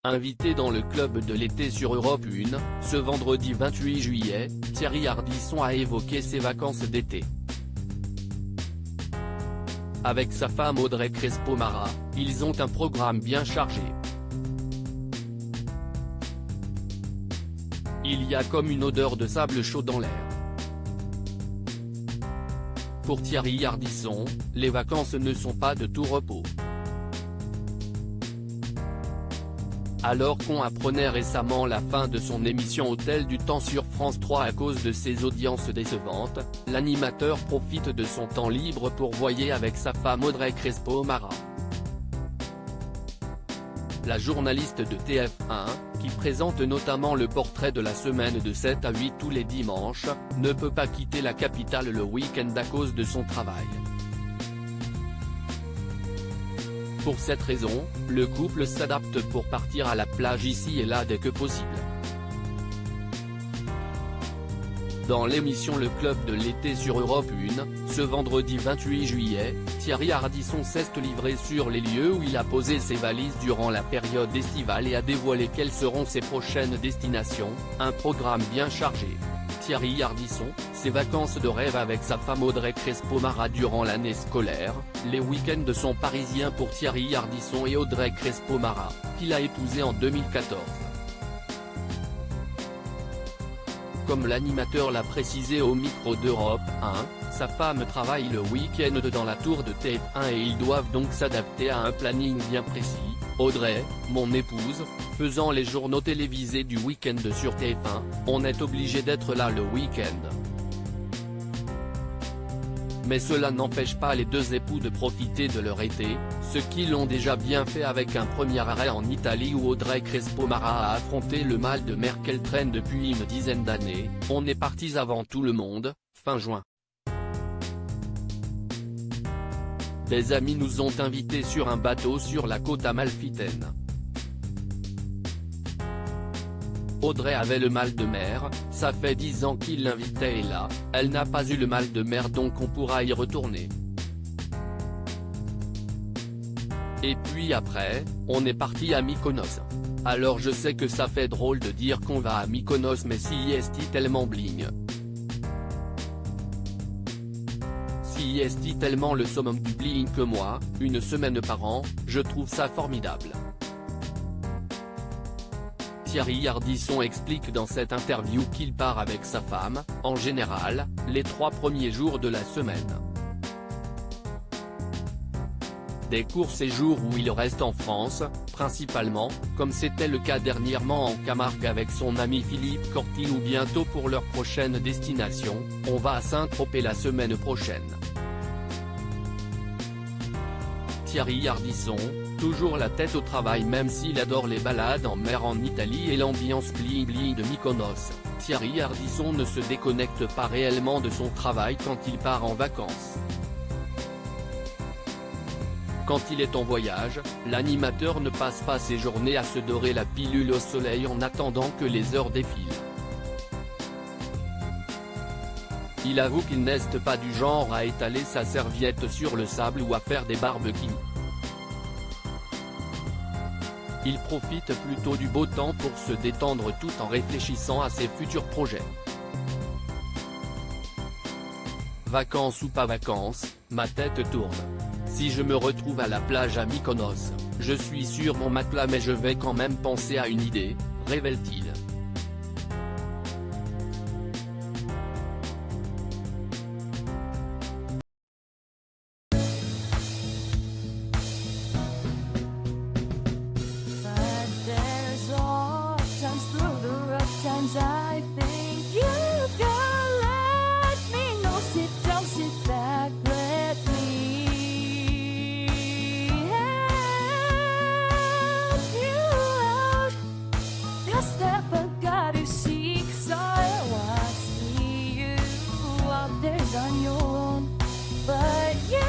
Invité dans le club de l'été sur Europe 1, ce vendredi 28 juillet, Thierry Ardisson a évoqué ses vacances d'été. Avec sa femme Audrey Crespo-Mara, ils ont un programme bien chargé. Il y a comme une odeur de sable chaud dans l'air. Pour Thierry Ardisson, les vacances ne sont pas de tout repos. Alors qu'on apprenait récemment la fin de son émission Hôtel du Temps sur France 3 à cause de ses audiences décevantes, l'animateur profite de son temps libre pour voyager avec sa femme Audrey Crespo-Mara. La journaliste de TF1, qui présente notamment le portrait de la semaine de 7 à 8 tous les dimanches, ne peut pas quitter la capitale le week-end à cause de son travail. Pour cette raison, le couple s'adapte pour partir à la plage ici et là dès que possible. Dans l'émission Le Club de l'été sur Europe 1, ce vendredi 28 juillet, Thierry Ardisson s'est livré sur les lieux où il a posé ses valises durant la période estivale et a dévoilé quelles seront ses prochaines destinations, un programme bien chargé. Thierry Ardisson, ses vacances de rêve avec sa femme Audrey Crespo-Mara durant l'année scolaire, les week-ends sont parisiens pour Thierry Ardisson et Audrey Crespo-Mara, qu'il a épousée en 2014. Comme l'animateur l'a précisé au micro d'Europe 1, sa femme travaille le week-end dans la tour de TF1 et ils doivent donc s'adapter à un planning bien précis. Audrey, mon épouse, faisant les journaux télévisés du week-end sur TF1, on est obligé d'être là le week-end. Mais cela n'empêche pas les deux époux de profiter de leur été, ce qu'ils l'ont déjà bien fait avec un premier arrêt en Italie où Audrey Crespo-Mara a affronté le mal de mer qu'elle traîne depuis une dizaine d'années. On est partis avant tout le monde, fin juin. Des amis nous ont invités sur un bateau sur la côte amalfitaine. Audrey avait le mal de mer, ça fait 10 ans qu'il l'invitait et là, elle n'a pas eu le mal de mer donc on pourra y retourner. Et puis après, on est parti à Mykonos. Alors je sais que ça fait drôle de dire qu'on va à Mykonos mais si est tellement bling. Si est tellement le summum du bling que moi, une semaine par an, je trouve ça formidable. Thierry Ardisson explique dans cette interview qu'il part avec sa femme, en général, les 3 premiers jours de la semaine. Des courts séjours où il reste en France, principalement, comme c'était le cas dernièrement en Camargue avec son ami Philippe Corti ou bientôt pour leur prochaine destination, on va à Saint-Tropez la semaine prochaine. Thierry Ardisson, toujours la tête au travail même s'il adore les balades en mer en Italie et l'ambiance bling-bling de Mykonos, Thierry Ardisson ne se déconnecte pas réellement de son travail quand il part en vacances. Quand il est en voyage, l'animateur ne passe pas ses journées à se dorer la pilule au soleil en attendant que les heures défilent. Il avoue qu'il n'est pas du genre à étaler sa serviette sur le sable ou à faire des barbecues. Il profite plutôt du beau temps pour se détendre tout en réfléchissant à ses futurs projets. Vacances ou pas vacances, ma tête tourne. Si je me retrouve à la plage à Mykonos, je suis sur mon matelas mais je vais quand même penser à une idée, révèle-t-il. I think you can let me know. Sit down, sit back, let me help you out. The step I gotta seek, so I see you out there's on your own, but you